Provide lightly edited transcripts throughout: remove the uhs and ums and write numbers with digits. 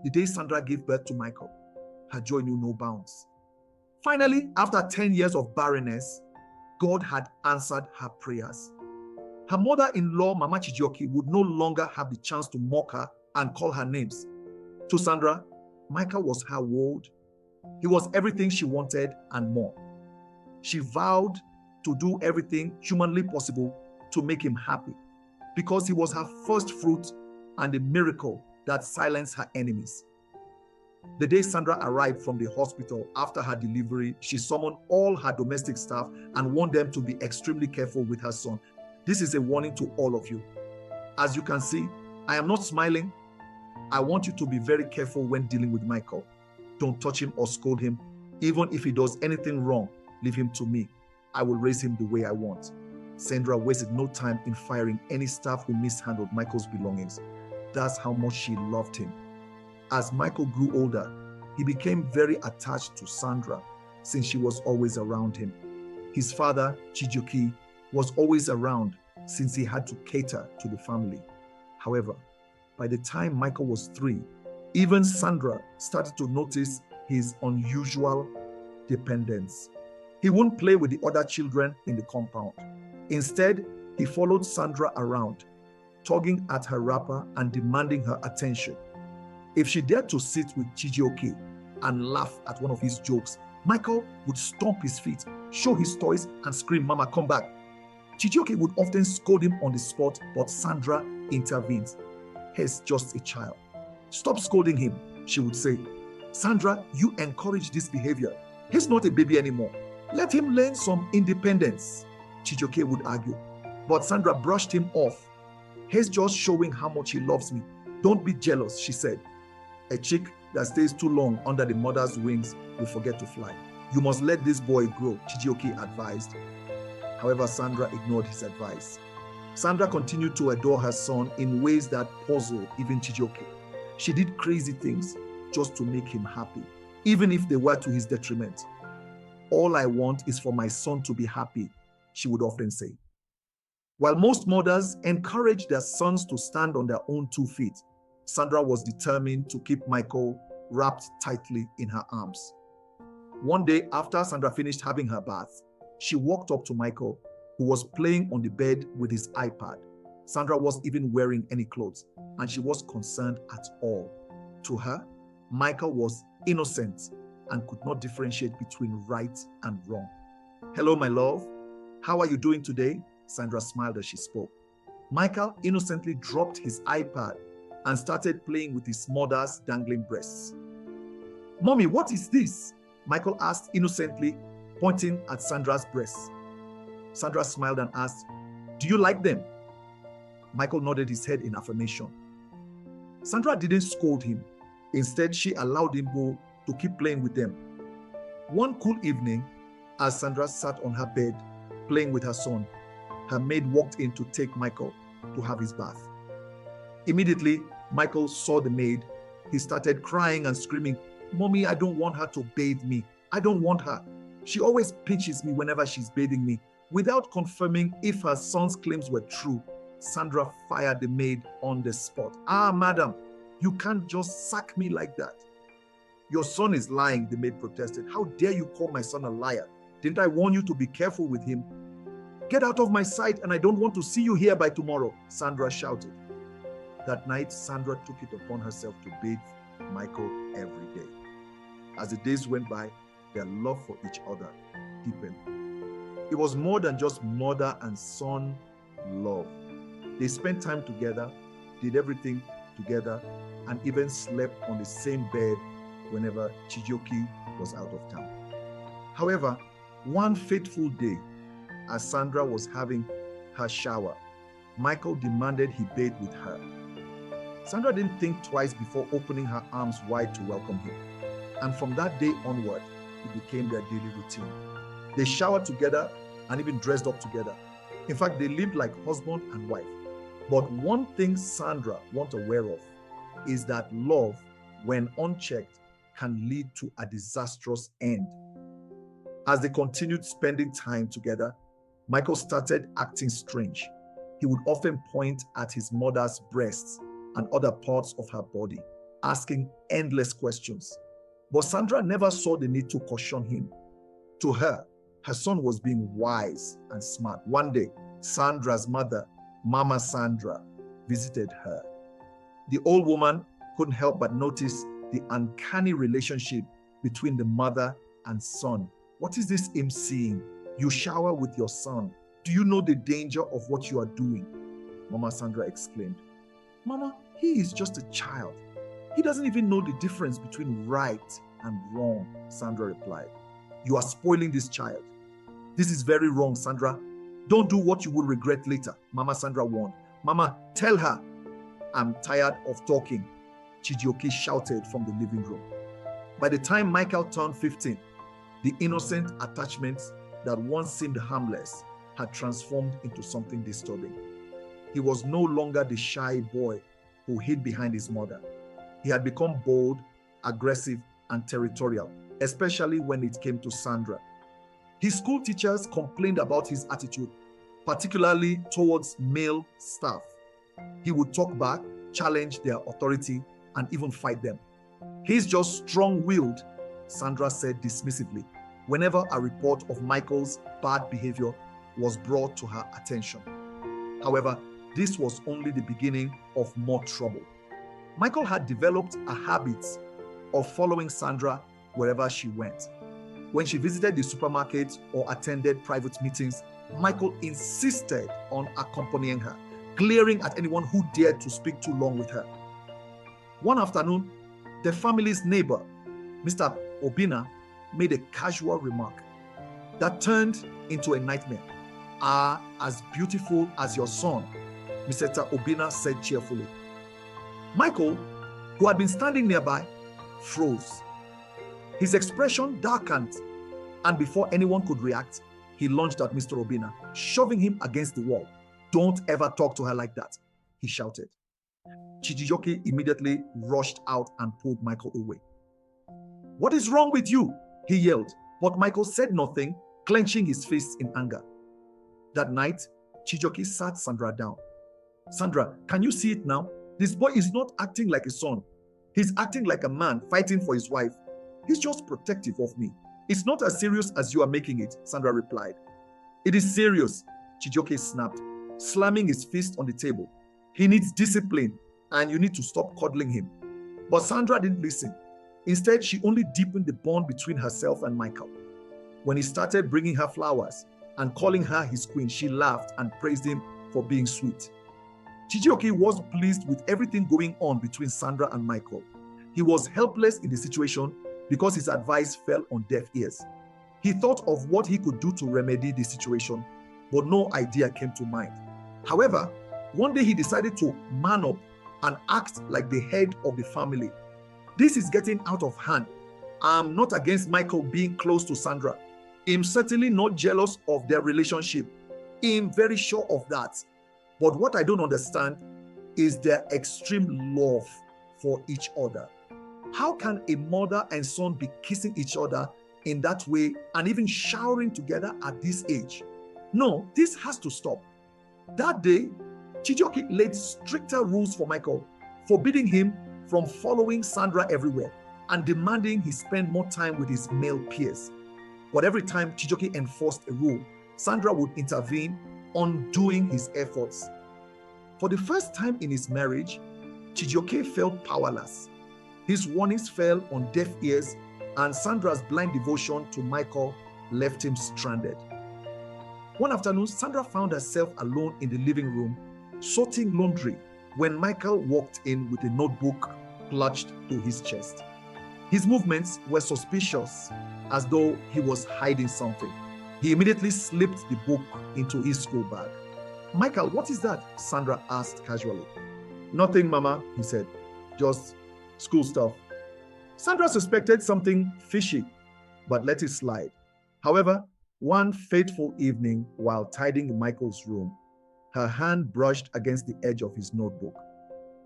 The day Sandra gave birth to Michael, her joy knew no bounds. Finally, after 10 years of barrenness, God had answered her prayers. Her mother-in-law, Mama Chijioke, would no longer have the chance to mock her and call her names. To Sandra, Michael was her world. He was everything she wanted and more. She vowed to do everything humanly possible to make him happy, because he was her first fruit and a miracle that silenced her enemies. The day Sandra arrived from the hospital after her delivery, she summoned all her domestic staff and warned them to be extremely careful with her son. This is a warning to all of you. As you can see, I am not smiling. I want you to be very careful when dealing with Michael. Don't touch him or scold him. Even if he does anything wrong, leave him to me. I will raise him the way I want. Sandra wasted no time in firing any staff who mishandled Michael's belongings. That's how much she loved him. As Michael grew older, he became very attached to Sandra since she was always around him. His father, Chijioke, was always around since he had to cater to the family. However, by the time Michael was 3, even Sandra started to notice his unusual dependence. He wouldn't play with the other children in the compound. Instead, he followed Sandra around, tugging at her wrapper and demanding her attention. If she dared to sit with Chijioke and laugh at one of his jokes, Michael would stomp his feet, show his toys, and scream, "Mama, come back." Chijioke would often scold him on the spot, but Sandra intervened. "He's just a child. Stop scolding him," she would say. "Sandra, you encourage this behavior. He's not a baby anymore. Let him learn some independence," Chijioke would argue. But Sandra brushed him off. "He's just showing how much he loves me. Don't be jealous," she said. "A chick that stays too long under the mother's wings will forget to fly. You must let this boy grow," Chijioke advised. However, Sandra ignored his advice. Sandra continued to adore her son in ways that puzzled even Chijioke. She did crazy things just to make him happy, even if they were to his detriment. "All I want is for my son to be happy," she would often say. While most mothers encourage their sons to stand on their own 2 feet, Sandra was determined to keep Michael wrapped tightly in her arms. One day, after Sandra finished having her bath, she walked up to Michael, who was playing on the bed with his iPad. Sandra wasn't even wearing any clothes, and she wasn't concerned at all. To her, Michael was innocent and could not differentiate between right and wrong. "Hello, my love. How are you doing today?" Sandra smiled as she spoke. Michael innocently dropped his iPad and started playing with his mother's dangling breasts. "Mommy, what is this?" Michael asked innocently, pointing at Sandra's breasts. Sandra smiled and asked, "Do you like them?" Michael nodded his head in affirmation. Sandra didn't scold him. Instead, she allowed him to keep playing with them. One cool evening, as Sandra sat on her bed playing with her son, her maid walked in to take Michael to have his bath. Immediately, Michael saw the maid. He started crying and screaming, "Mommy, I don't want her to bathe me. I don't want her. She always pinches me whenever she's bathing me." Without confirming if her son's claims were true, Sandra fired the maid on the spot. "Madam, you can't just sack me like that." "Your son is lying," the maid protested. "How dare you call my son a liar? Didn't I warn you to be careful with him?" "Get out of my sight, and I don't want to see you here by tomorrow," Sandra shouted. That night, Sandra took it upon herself to bathe Michael every day. As the days went by, their love for each other deepened. It was more than just mother and son love. They spent time together, did everything together, and even slept on the same bed whenever Chijioke was out of town. However, one fateful day, as Sandra was having her shower, Michael demanded he bathe with her. Sandra didn't think twice before opening her arms wide to welcome him. And from that day onward, it became their daily routine. They showered together and even dressed up together. In fact, they lived like husband and wife. But one thing Sandra wasn't aware of is that love, when unchecked, can lead to a disastrous end. As they continued spending time together, Michael started acting strange. He would often point at his mother's breasts and other parts of her body. asking endless questions. But Sandra never saw the need to caution him. To her son was being wise and smart. One day, Sandra's mother, Mama Sandra, visited her. The old woman couldn't help but notice the uncanny relationship between the mother and son. What is this I'm seeing? You shower with your son. Do you know the danger of what you are doing? Mama Sandra exclaimed. Mama, he is just a child. He doesn't even know the difference between right and wrong, Sandra replied. You are spoiling this child. This is very wrong, Sandra. Don't do what you will regret later, Mama Sandra warned. Mama, tell her. I'm tired of talking, Chijioke shouted from the living room. By the time Michael turned 15, the innocent attachments that once seemed harmless had transformed into something disturbing. He was no longer the shy boy who hid behind his mother. He had become bold, aggressive, and territorial, especially when it came to Sandra. His school teachers complained about his attitude, particularly towards male staff. He would talk back, challenge their authority, and even fight them. He's just strong-willed, Sandra said dismissively, whenever a report of Michael's bad behavior was brought to her attention. However, this was only the beginning of more trouble. Michael had developed a habit of following Sandra wherever she went. When she visited the supermarket or attended private meetings, Michael insisted on accompanying her, glaring at anyone who dared to speak too long with her. One afternoon, the family's neighbor, Mr. Obina, made a casual remark that turned into a nightmare. As beautiful as your son, Mr. Obina said cheerfully. Michael, who had been standing nearby, froze. His expression darkened, and before anyone could react, he lunged at Mr. Obina, shoving him against the wall. Don't ever talk to her like that, he shouted. Chijioke immediately rushed out and pulled Michael away. What is wrong with you? He yelled, but Michael said nothing, clenching his fists in anger. That night, Chijioke sat Sandra down. Sandra, can you see it now? This boy is not acting like a son. He's acting like a man fighting for his wife. He's just protective of me. It's not as serious as you are making it, Sandra replied. It is serious, Chijioke snapped, slamming his fist on the table. He needs discipline, and you need to stop coddling him. But Sandra didn't listen. Instead, she only deepened the bond between herself and Michael. When he started bringing her flowers and calling her his queen, she laughed and praised him for being sweet. Chijioke was pleased with everything going on between Sandra and Michael. He was helpless in the situation because his advice fell on deaf ears. He thought of what he could do to remedy the situation, but no idea came to mind. However, one day he decided to man up and act like the head of the family. This is getting out of hand. I'm not against Michael being close to Sandra. I'm certainly not jealous of their relationship. I'm very sure of that. But what I don't understand is their extreme love for each other. How can a mother and son be kissing each other in that way and even showering together at this age? No, this has to stop. That day, Chijioke laid stricter rules for Michael, forbidding him from following Sandra everywhere and demanding he spend more time with his male peers. But every time Chijioke enforced a rule, Sandra would intervene, undoing his efforts. For the first time in his marriage, Chijioke felt powerless. His warnings fell on deaf ears, and Sandra's blind devotion to Michael left him stranded. One afternoon, Sandra found herself alone in the living room, sorting laundry, when Michael walked in with a notebook clutched to his chest. His movements were suspicious, as though he was hiding something. He immediately slipped the book into his school bag. Michael, what is that? Sandra asked casually. Nothing, Mama, he said. Just school stuff. Sandra suspected something fishy, but let it slide. However, one fateful evening, while tidying Michael's room, her hand brushed against the edge of his notebook.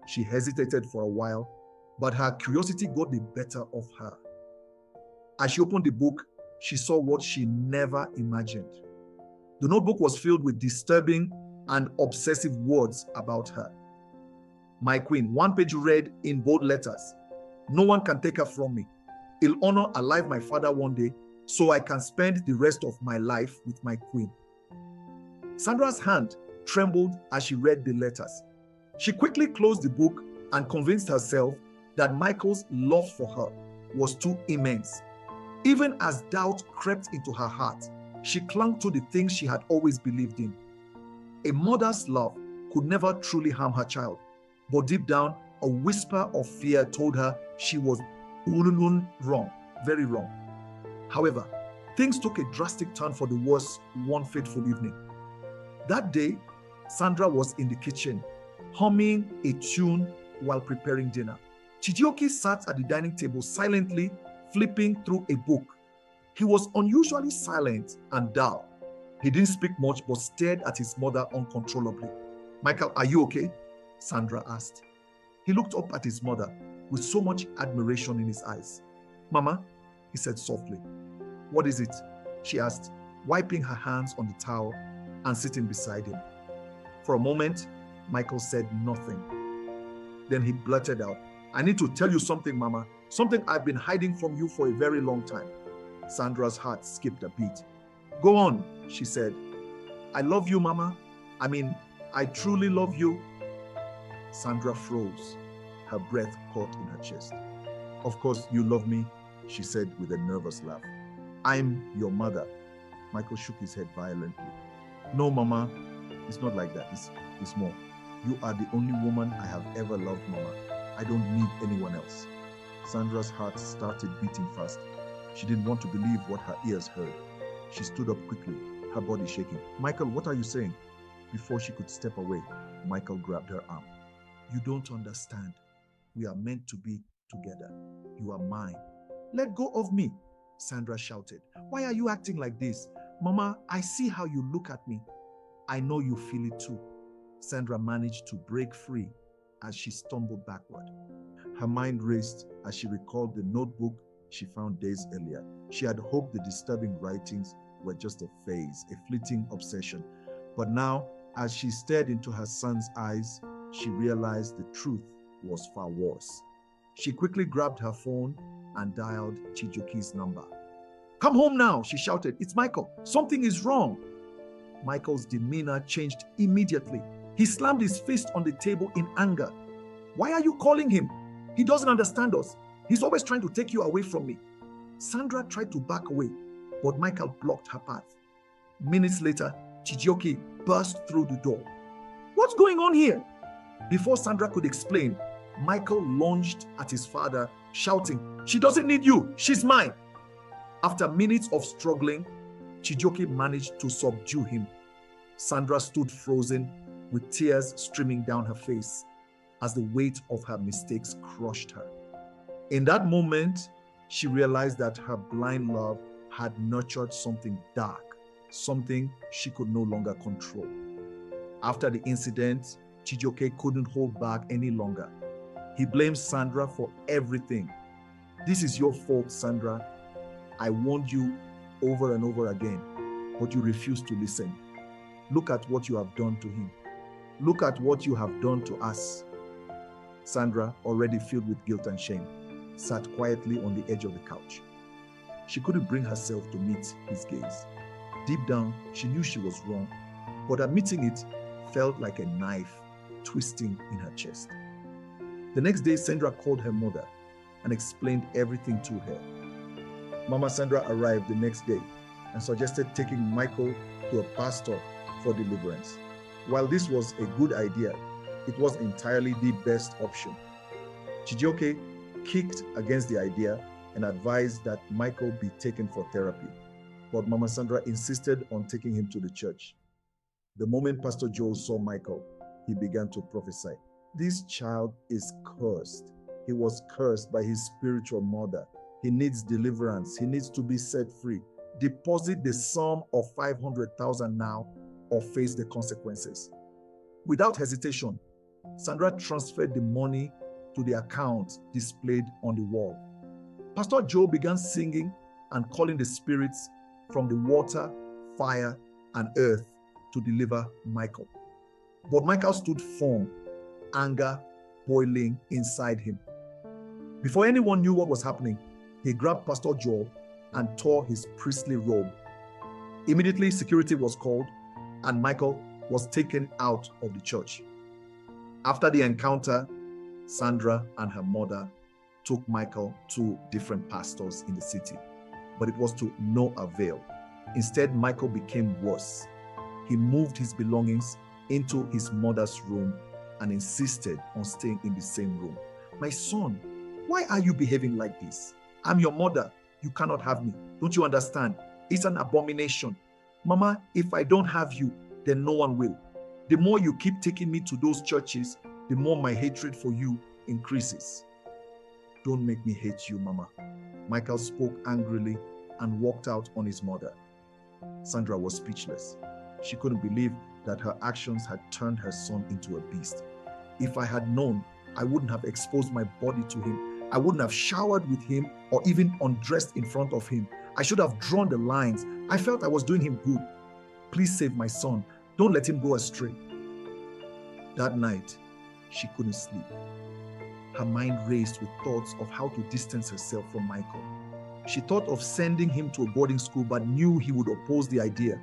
She hesitated for a while, but her curiosity got the better of her. As she opened the book, she saw what she never imagined. The notebook was filled with disturbing and obsessive words about her. My queen, one page read in bold letters, No one can take her from me. He'll honor alive my father one day, so I can spend the rest of my life with my queen. Sandra's hand trembled as she read the letters. She quickly closed the book and convinced herself that Michael's love for her was too immense. Even as doubt crept into her heart, she clung to the things she had always believed in. A mother's love could never truly harm her child, but deep down, a whisper of fear told her she was wrong, very wrong. However, things took a drastic turn for the worse one fateful evening. That day, Sandra was in the kitchen, humming a tune while preparing dinner. Chijioke sat at the dining table silently, flipping through a book. He was unusually silent and dull. He didn't speak much but stared at his mother uncontrollably. "Michael, are you okay?" Sandra asked. He looked up at his mother with so much admiration in his eyes. "Mama," he said softly. "What is it?" she asked, wiping her hands on the towel and sitting beside him. For a moment, Michael said nothing. Then he blurted out, "I need to tell you something, Mama. Something I've been hiding from you for a very long time." Sandra's heart skipped a beat. "Go on," she said. "I love you, Mama. I truly love you." Sandra froze, her breath caught in her chest. "Of course you love me," she said with a nervous laugh. "I'm your mother." Michael shook his head violently. "No, Mama, it's not like that. It's more. You are the only woman I have ever loved, Mama. I don't need anyone else." Sandra's heart started beating fast. She didn't want to believe what her ears heard. She stood up quickly, her body shaking. "Michael, what are you saying?" Before she could step away, Michael grabbed her arm. "You don't understand. We are meant to be together. You are mine." "Let go of me," Sandra shouted. "Why are you acting like this? Mama, I see how you look at me." "I know you feel it too." Sandra managed to break free as she stumbled backward. Her mind raced as she recalled the notebook she found days earlier. She had hoped the disturbing writings were just a phase, a fleeting obsession. But now, as she stared into her son's eyes, she realized the truth was far worse. She quickly grabbed her phone and dialed Chijioke's number. "Come home now," she shouted. "It's Michael. Something is wrong." Michael's demeanor changed immediately. He slammed his fist on the table in anger. "Why are you calling him? He doesn't understand us. He's always trying to take you away from me." Sandra tried to back away, but Michael blocked her path. Minutes later, Chijioke burst through the door. "What's going on here?" Before Sandra could explain, Michael lunged at his father, shouting, "She doesn't need you. She's mine." After minutes of struggling, Chijioke managed to subdue him. Sandra stood frozen, with tears streaming down her face as the weight of her mistakes crushed her. In that moment, she realized that her blind love had nurtured something dark, something she could no longer control. After the incident, Chijioke couldn't hold back any longer. He blamed Sandra for everything. "This is your fault, Sandra. I warned you over and over again, but you refused to listen. Look at what you have done to him. Look at what you have done to us." Sandra, already filled with guilt and shame, sat quietly on the edge of the couch. She couldn't bring herself to meet his gaze. Deep down, she knew she was wrong, but admitting it felt like a knife twisting in her chest. The next day, Sandra called her mother and explained everything to her. Mama Sandra arrived the next day and suggested taking Michael to a pastor for deliverance. While this was a good idea, it wasn't entirely the best option. Chijioke kicked against the idea and advised that Michael be taken for therapy, but Mama Sandra insisted on taking him to the church. The moment Pastor Joel saw Michael, he began to prophesy. "This child is cursed. He was cursed by his spiritual mother. He needs deliverance. He needs to be set free. Deposit the sum of 500,000 now or face the consequences." Without hesitation, Sandra transferred the money to the account displayed on the wall. Pastor Joe began singing and calling the spirits from the water, fire, and earth to deliver Michael. But Michael stood firm, anger boiling inside him. Before anyone knew what was happening, he grabbed Pastor Joel and tore his priestly robe. Immediately, security was called, and Michael was taken out of the church. After the encounter, Sandra and her mother took Michael to different pastors in the city, but it was to no avail. Instead, Michael became worse. He moved his belongings into his mother's room and insisted on staying in the same room. "My son, why are you behaving like this? I'm your mother. You cannot have me. Don't you understand? It's an abomination. Mama, if I don't have you, then no one will. The more you keep taking me to those churches, the more my hatred for you increases." "Don't make me hate you, Mama." Michael spoke angrily and walked out on his mother. Sandra was speechless. She couldn't believe that her actions had turned her son into a beast. "If I had known, I wouldn't have exposed my body to him. I wouldn't have showered with him or even undressed in front of him. I should have drawn the lines. I felt I was doing him good. Please save my son. Don't let him go astray." That night, she couldn't sleep. Her mind raced with thoughts of how to distance herself from Michael. She thought of sending him to a boarding school, but knew he would oppose the idea.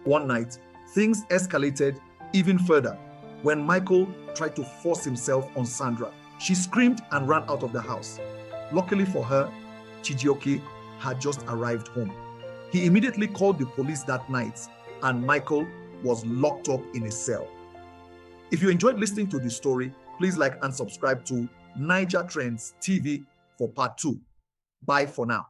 One night, things escalated even further when Michael tried to force himself on Sandra. She screamed and ran out of the house. Luckily for her, Chijioke had just arrived home. He immediately called the police that night, and Michael was locked up in a cell. If you enjoyed listening to this story, please like and subscribe to Niger Trends TV for part 2. Bye for now.